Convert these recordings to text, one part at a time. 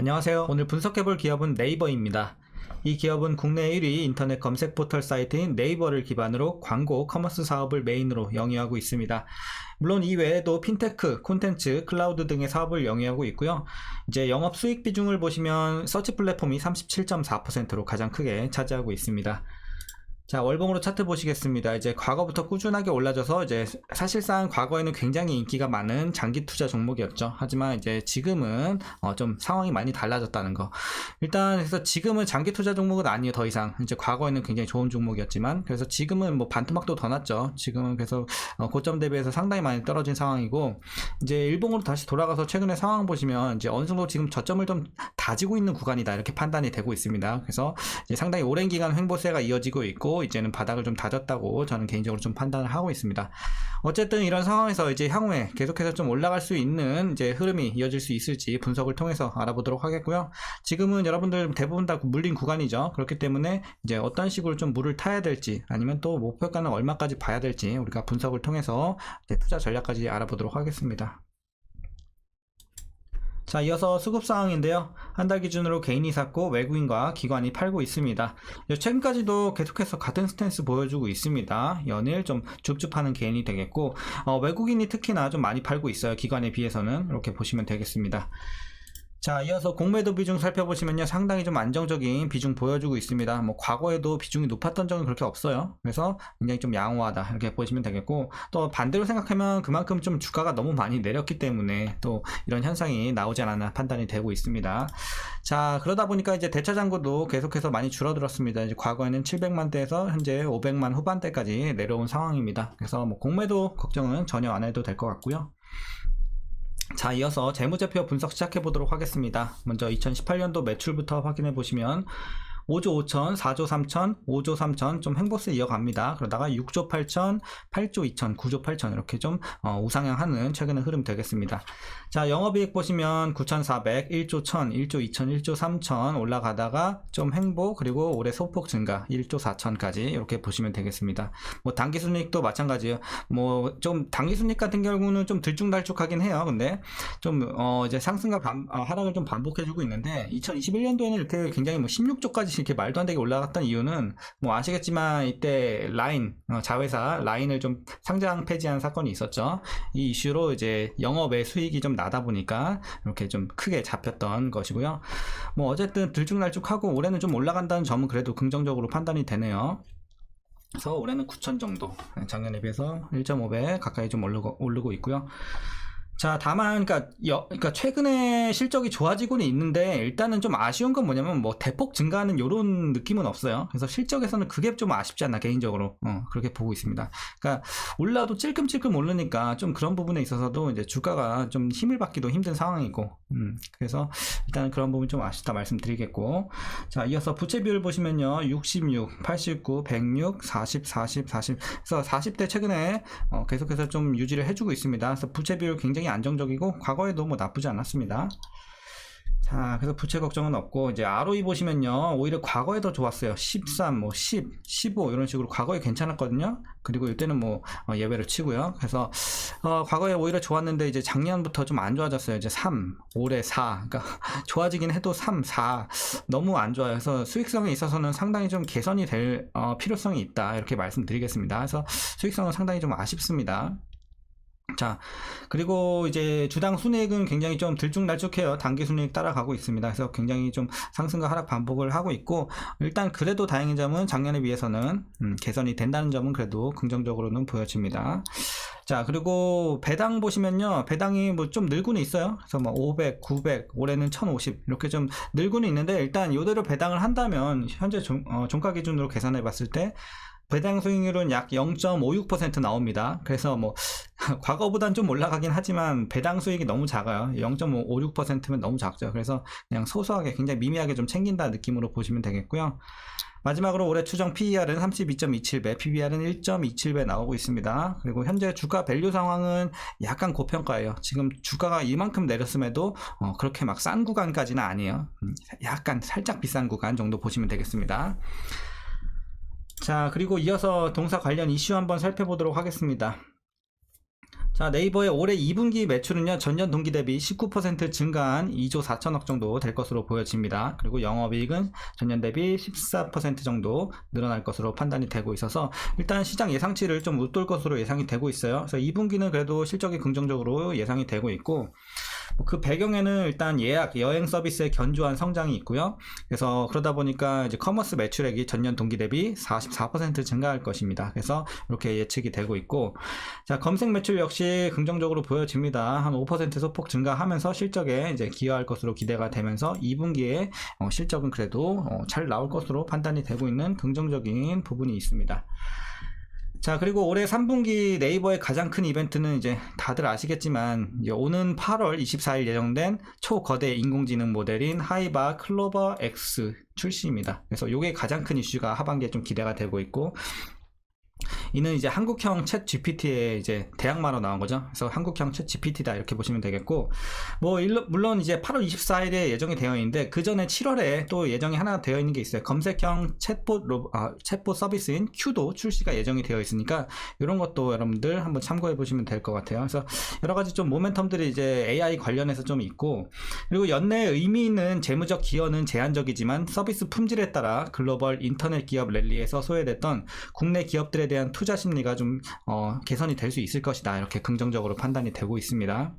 안녕하세요. 오늘 분석해볼 기업은 네이버입니다. 이 기업은 국내 1위 인터넷 검색 포털 사이트인 네이버를 기반으로 광고, 커머스 사업을 메인으로 영위하고 있습니다. 물론 이 외에도 핀테크, 콘텐츠, 클라우드 등의 사업을 영위하고 있고요. 이제 영업 수익 비중을 보시면 서치 플랫폼이 37.4%로 가장 크게 차지하고 있습니다. 자, 월봉으로 차트 보시겠습니다. 이제 과거부터 꾸준하게 올라져서 이제 사실상 과거에는 굉장히 인기가 많은 장기 투자 종목이었죠. 하지만 이제 지금은 좀 상황이 많이 달라졌다는 거. 일단 그래서 지금은 장기 투자 종목은 아니에요. 더 이상. 이제 과거에는 굉장히 좋은 종목이었지만 그래서 지금은 뭐 반토막도 더 났죠. 지금은 그래서 고점 대비해서 상당히 많이 떨어진 상황이고, 이제 일봉으로 다시 돌아가서 최근에 상황 보시면 이제 어느 정도 지금 저점을 좀 다지고 있는 구간이다, 이렇게 판단이 되고 있습니다. 그래서 이제 상당히 오랜 기간 횡보세가 이어지고 있고 이제는 바닥을 좀 다졌다고 저는 개인적으로 좀 판단을 하고 있습니다. 어쨌든 이런 상황에서 이제 향후에 계속해서 좀 올라갈 수 있는 이제 흐름이 이어질 수 있을지 분석을 통해서 알아보도록 하겠고요. 지금은 여러분들 대부분 다 물린 구간이죠. 그렇기 때문에 이제 어떤 식으로 좀 물을 타야 될지, 아니면 또 목표가는 얼마까지 봐야 될지 우리가 분석을 통해서 이제 투자 전략까지 알아보도록 하겠습니다. 자, 이어서 수급 상황인데요. 한 달 기준으로 개인이 샀고 외국인과 기관이 팔고 있습니다. 최근까지도 계속해서 같은 스탠스 보여주고 있습니다. 연일 좀 줍줍하는 개인이 되겠고, 외국인이 특히나 좀 많이 팔고 있어요. 기관에 비해서는. 이렇게 보시면 되겠습니다. 자, 이어서 공매도 비중 살펴보시면요, 상당히 좀 안정적인 비중 보여주고 있습니다. 뭐 과거에도 비중이 높았던 적은 그렇게 없어요. 그래서 굉장히 좀 양호하다, 이렇게 보시면 되겠고, 또 반대로 생각하면 그만큼 좀 주가가 너무 많이 내렸기 때문에 또 이런 현상이 나오지 않았나 판단이 되고 있습니다. 자, 그러다 보니까 이제 대차장고도 계속해서 많이 줄어들었습니다. 이제 과거에는 700만대에서 현재 500만 후반대까지 내려온 상황입니다. 그래서 뭐 공매도 걱정은 전혀 안 해도 될 것 같고요. 자, 이어서 재무제표 분석 시작해 보도록 하겠습니다. 먼저 2018년도 매출부터 확인해 보시면 5조 5천, 4조 3천, 5조 3천 좀 횡보세 이어갑니다. 그러다가 6조 8천, 8조 2천, 9조 8천 이렇게 좀 우상향하는 최근의 흐름 되겠습니다. 자, 영업이익 보시면 9,400, 1조 1천, 1조 2천, 1조 3천 올라가다가 좀 횡보, 그리고 올해 소폭 증가 1조 4천까지 이렇게 보시면 되겠습니다. 뭐 당기순이익도 마찬가지예요. 뭐 좀 당기순이익 같은 경우는 좀 들쭉날쭉하긴 해요. 근데 좀 이제 상승과 하락을 좀 반복해주고 있는데, 2021년도에는 이렇게 굉장히 뭐 16조까지 이렇게 말도 안 되게 올라갔던 이유는 뭐 아시겠지만 이때 라인, 자회사 라인을 좀 상장 폐지한 사건이 있었죠. 이 이슈로 이제 영업의 수익이 좀 나다 보니까 이렇게 좀 크게 잡혔던 것이고요. 뭐 어쨌든 들쭉날쭉하고 올해는 좀 올라간다는 점은 그래도 긍정적으로 판단이 되네요. 그래서 올해는 9천 정도, 작년에 비해서 1.5배 가까이 좀 오르고 있고요. 자, 다만 그러니까 최근에 실적이 좋아지고는 있는데, 일단은 좀 아쉬운 건 뭐냐면 뭐 대폭 증가하는 요런 느낌은 없어요. 그래서 실적에서는 그게 좀 아쉽지 않나, 개인적으로 그렇게 보고 있습니다. 그러니까 올라도 찔끔찔끔 오르니까 좀 그런 부분에 있어서도 이제 주가가 좀 힘을 받기도 힘든 상황이고, 그래서 일단은 그런 부분 좀 아쉽다 말씀드리겠고. 자, 이어서 부채 비율 보시면요, 66, 89, 106, 40, 40, 40. 그래서 40대 최근에 계속해서 좀 유지를 해주고 있습니다. 그래서 부채 비율 굉장히 안정적이고 과거에도 뭐 나쁘지 않았습니다. 자, 그래서 부채 걱정은 없고, 이제 ROE 보시면요, 오히려 과거에 더 좋았어요. 13, 뭐 10, 15 이런 식으로 과거에 괜찮았거든요. 그리고 이때는 뭐 예외를 치고요. 그래서 과거에 오히려 좋았는데 이제 작년부터 좀 안 좋아졌어요. 이제 3, 올해 4. 그러니까 좋아지긴 해도 3, 4 너무 안 좋아요. 그래서 수익성에 있어서는 상당히 좀 개선이 될 필요성이 있다, 이렇게 말씀드리겠습니다. 그래서 수익성은 상당히 좀 아쉽습니다. 자, 그리고 이제 주당 순이익은 굉장히 좀 들쭉날쭉해요. 단기 순이익 따라가고 있습니다. 그래서 굉장히 좀 상승과 하락 반복을 하고 있고, 일단 그래도 다행인 점은 작년에 비해서는 개선이 된다는 점은 그래도 긍정적으로는 보여집니다. 자, 그리고 배당 보시면요, 배당이 뭐 좀 늘고는 있어요. 그래서 뭐 500, 900, 올해는 1050 이렇게 좀 늘고는 있는데, 일단 이대로 배당을 한다면 현재 종가 기준으로 계산해 봤을 때 배당 수익률은 약 0.56% 나옵니다. 그래서 뭐 과거보단 좀 올라가긴 하지만 배당 수익이 너무 작아요. 0.56%면 너무 작죠. 그래서 그냥 소소하게, 굉장히 미미하게 좀 챙긴다 느낌으로 보시면 되겠고요. 마지막으로 올해 추정 PER은 32.27배, PBR은 1.27배 나오고 있습니다. 그리고 현재 주가 밸류 상황은 약간 고평가예요. 지금 주가가 이만큼 내렸음에도 그렇게 막 싼 구간까지는 아니에요. 약간 살짝 비싼 구간 정도 보시면 되겠습니다. 자, 그리고 이어서 동사 관련 이슈 한번 살펴보도록 하겠습니다. 자, 네이버의 올해 2분기 매출은요, 전년 동기 대비 19% 증가한 2조 4천억 정도 될 것으로 보여집니다. 그리고 영업이익은 전년 대비 14% 정도 늘어날 것으로 판단이 되고 있어서 일단 시장 예상치를 좀 웃돌 것으로 예상이 되고 있어요. 그래서 2분기는 그래도 실적이 긍정적으로 예상이 되고 있고, 그 배경에는 일단 예약, 여행 서비스의 견조한 성장이 있고요. 그래서 그러다 보니까 이제 커머스 매출액이 전년 동기 대비 44% 증가할 것입니다. 그래서 이렇게 예측이 되고 있고, 자, 검색 매출 역시 긍정적으로 보여집니다. 한 5% 소폭 증가하면서 실적에 이제 기여할 것으로 기대가 되면서 2분기에 실적은 그래도 잘 나올 것으로 판단이 되고 있는 긍정적인 부분이 있습니다. 자, 그리고 올해 3분기 네이버의 가장 큰 이벤트는 이제 다들 아시겠지만 이제 오는 8월 24일 예정된 초거대 인공지능 모델인 하이바 클로버 X 출시입니다. 그래서 이게 가장 큰 이슈가 하반기에 좀 기대가 되고 있고, 이는 이제 한국형 챗 GPT의 이제 대항마로 나온 거죠. 그래서 한국형 챗 GPT다 이렇게 보시면 되겠고, 뭐 물론 이제 8월 24일에 예정이 되어 있는데 그 전에 7월에 또 예정이 하나 되어 있는 게 있어요. 검색형 챗봇 서비스인 큐도 출시가 예정이 되어 있으니까 이런 것도 여러분들 한번 참고해 보시면 될 것 같아요. 그래서 여러 가지 좀 모멘텀들이 이제 AI 관련해서 좀 있고, 그리고 연내 의미 있는 재무적 기여는 제한적이지만 서비스 품질에 따라 글로벌 인터넷 기업 랠리에서 소외됐던 국내 기업들에 대한 투자 심리가 좀 개선이 될 수 있을 것이다, 이렇게 긍정적으로 판단이 되고 있습니다.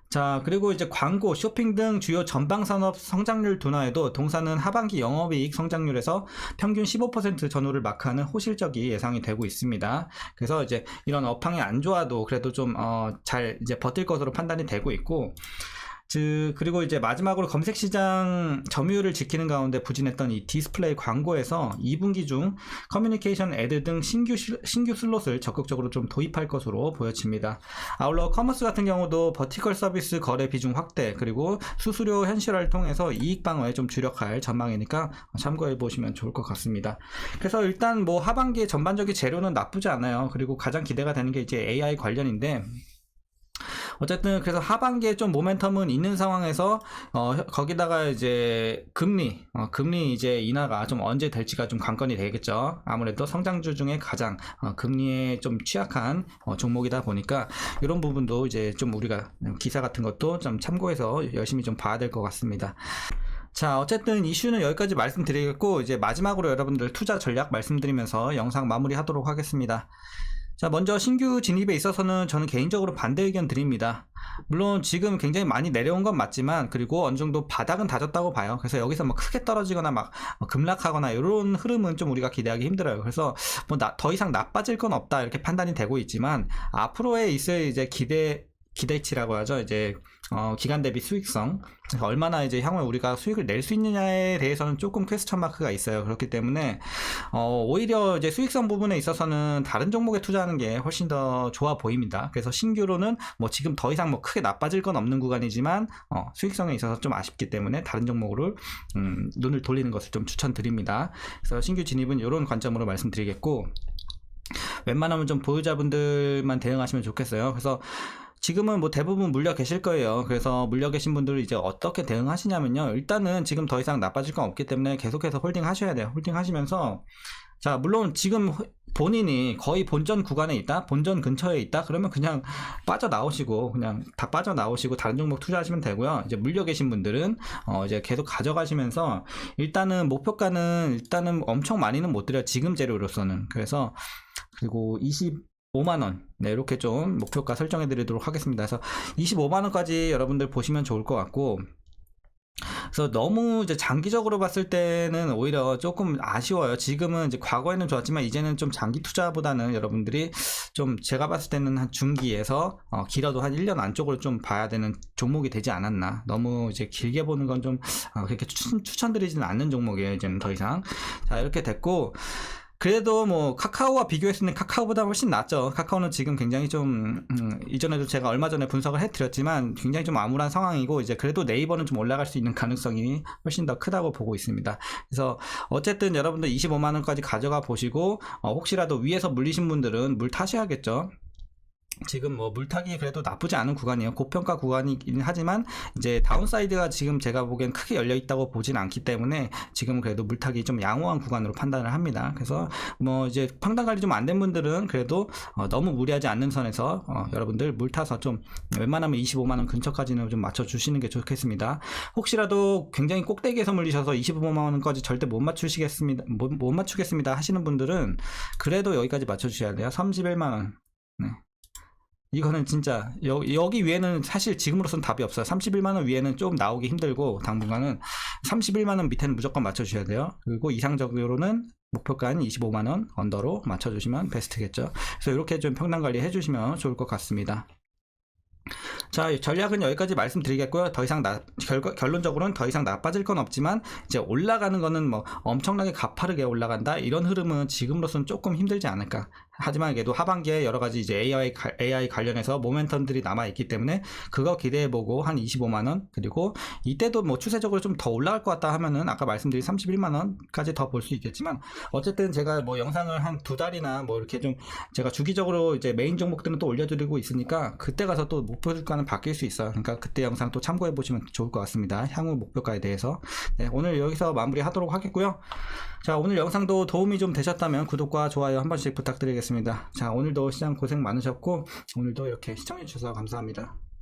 자, 그리고 이제 광고, 쇼핑 등 주요 전방산업 성장률 둔화에도 동사는 하반기 영업이익 성장률에서 평균 15% 전후를 마크하는 호실적이 예상이 되고 있습니다. 그래서 이제 이런 업황이 안 좋아도 그래도 좀 잘 이제 버틸 것으로 판단이 되고 있고, 그리고 이제 마지막으로 검색시장 점유율을 지키는 가운데 부진했던 이 디스플레이 광고에서 2분기 중 커뮤니케이션 애드 등 신규 슬롯을 적극적으로 좀 도입할 것으로 보여집니다. 아울러 커머스 같은 경우도 버티컬 서비스 거래 비중 확대, 그리고 수수료 현실화를 통해서 이익 방어에 좀 주력할 전망이니까 참고해 보시면 좋을 것 같습니다. 그래서 일단 뭐 하반기의 전반적인 재료는 나쁘지 않아요. 그리고 가장 기대가 되는 게 이제 AI 관련인데, 어쨌든 그래서 하반기에 좀 모멘텀은 있는 상황에서 거기다가 이제 금리 이제 인하가 좀 언제 될지가 좀 관건이 되겠죠. 아무래도 성장주 중에 가장 금리에 좀 취약한 종목이다 보니까 이런 부분도 이제 좀 우리가 기사 같은 것도 좀 참고해서 열심히 좀 봐야 될 것 같습니다. 자, 어쨌든 이슈는 여기까지 말씀드리겠고, 이제 마지막으로 여러분들 투자 전략 말씀드리면서 영상 마무리하도록 하겠습니다. 자, 먼저 신규 진입에 있어서는 저는 개인적으로 반대 의견 드립니다. 물론 지금 굉장히 많이 내려온 건 맞지만, 그리고 어느 정도 바닥은 다졌다고 봐요. 그래서 여기서 뭐 크게 떨어지거나 막 급락하거나 이런 흐름은 좀 우리가 기대하기 힘들어요. 그래서 뭐 더 이상 나빠질 건 없다 이렇게 판단이 되고 있지만, 앞으로의 있을 이제 기대치라고 하죠. 이제 기간 대비 수익성, 얼마나 이제 향후에 우리가 수익을 낼 수 있느냐에 대해서는 조금 퀘스천 마크가 있어요. 그렇기 때문에 오히려 이제 수익성 부분에 있어서는 다른 종목에 투자하는 게 훨씬 더 좋아 보입니다. 그래서 신규로는 뭐 지금 더 이상 뭐 크게 나빠질 건 없는 구간이지만 수익성에 있어서 좀 아쉽기 때문에 다른 종목으로 눈을 돌리는 것을 좀 추천드립니다. 그래서 신규 진입은 이런 관점으로 말씀드리겠고, 웬만하면 좀 보유자분들만 대응하시면 좋겠어요. 그래서 지금은 뭐 대부분 물려 계실 거예요. 그래서 물려 계신 분들은 이제 어떻게 대응하시냐면요, 일단은 지금 더 이상 나빠질 건 없기 때문에 계속해서 홀딩 하셔야 돼요. 홀딩 하시면서, 자, 물론 지금 본인이 거의 본전 구간에 있다, 본전 근처에 있다, 그러면 그냥 빠져나오시고, 그냥 다 빠져나오시고 다른 종목 투자하시면 되고요. 이제 물려 계신 분들은 이제 계속 가져가시면서, 일단은 목표가는 일단은 엄청 많이는 못 드려요, 지금 재료로서는. 그래서 그리고 25만원, 네, 이렇게 좀 목표가 설정해 드리도록 하겠습니다. 그래서 25만원까지 여러분들 보시면 좋을 것 같고, 그래서 너무 이제 장기적으로 봤을 때는 오히려 조금 아쉬워요. 지금은 이제 과거에는 좋았지만 이제는 좀 장기 투자보다는 여러분들이 좀 제가 봤을 때는 한 중기에서 길어도 한 1년 안쪽으로 좀 봐야 되는 종목이 되지 않았나. 너무 이제 길게 보는 건 좀 그렇게 추천드리지는 않는 종목이에요, 이제는 더 이상. 자, 이렇게 됐고, 그래도 뭐 카카오와 비교했을 때 카카오보다 훨씬 낫죠. 카카오는 지금 굉장히 좀 이전에도 제가 얼마 전에 분석을 해드렸지만 굉장히 좀 암울한 상황이고, 이제 그래도 네이버는 좀 올라갈 수 있는 가능성이 훨씬 더 크다고 보고 있습니다. 그래서 어쨌든 여러분들 25만원까지 가져가 보시고, 혹시라도 위에서 물리신 분들은 물 타셔야겠죠. 지금 뭐 물타기 그래도 나쁘지 않은 구간이에요. 고평가 구간이긴 하지만 이제 다운사이드가 지금 제가 보기엔 크게 열려 있다고 보진 않기 때문에 지금은 그래도 물타기 좀 양호한 구간으로 판단을 합니다. 그래서 뭐 이제 평단 관리 좀 안 된 분들은 그래도 너무 무리하지 않는 선에서 여러분들 물 타서 좀 웬만하면 25만원 근처까지는 좀 맞춰 주시는 게 좋겠습니다. 혹시라도 굉장히 꼭대기에서 물리셔서 25만원까지 절대 못 맞추시겠습니다. 못 맞추겠습니다 하시는 분들은 그래도 여기까지 맞춰 주셔야 돼요. 31만원. 네. 이거는 진짜 여기 위에는 사실 지금으로선 답이 없어요. 31만원 위에는 좀 나오기 힘들고 당분간은 31만원 밑에는 무조건 맞춰주셔야 돼요. 그리고 이상적으로는 목표가는 25만원 언더로 맞춰주시면 베스트겠죠. 그래서 이렇게 좀 평단 관리 해주시면 좋을 것 같습니다. 자, 전략은 여기까지 말씀드리겠고요. 더 이상 결론적으로는 더 이상 나빠질 건 없지만 이제 올라가는 거는 뭐 엄청나게 가파르게 올라간다 이런 흐름은 지금으로서는 조금 힘들지 않을까. 하지만 그래도 하반기에 여러 가지 이제 AI 관련해서 모멘텀들이 남아 있기 때문에 그거 기대해보고 한 25만원 그리고 이때도 뭐 추세적으로 좀 더 올라갈 것 같다 하면은 아까 말씀드린 31만원까지 더 볼 수 있겠지만 어쨌든 제가 뭐 영상을 한 2달이나 뭐 이렇게 좀 제가 주기적으로 이제 메인 종목들은 또 올려드리고 있으니까 그때 가서 또 목표가는 바뀔 수 있어요. 그러니까 그때 영상 또 참고해 보시면 좋을 것 같습니다. 향후 목표가에 대해서. 네, 오늘 여기서 마무리 하도록 하겠고요. 자, 오늘 영상도 도움이 좀 되셨다면 구독과 좋아요 한 번씩 부탁드리겠습니다. 자, 오늘도 시장 고생 많으셨고 오늘도 이렇게 시청해 주셔서 감사합니다.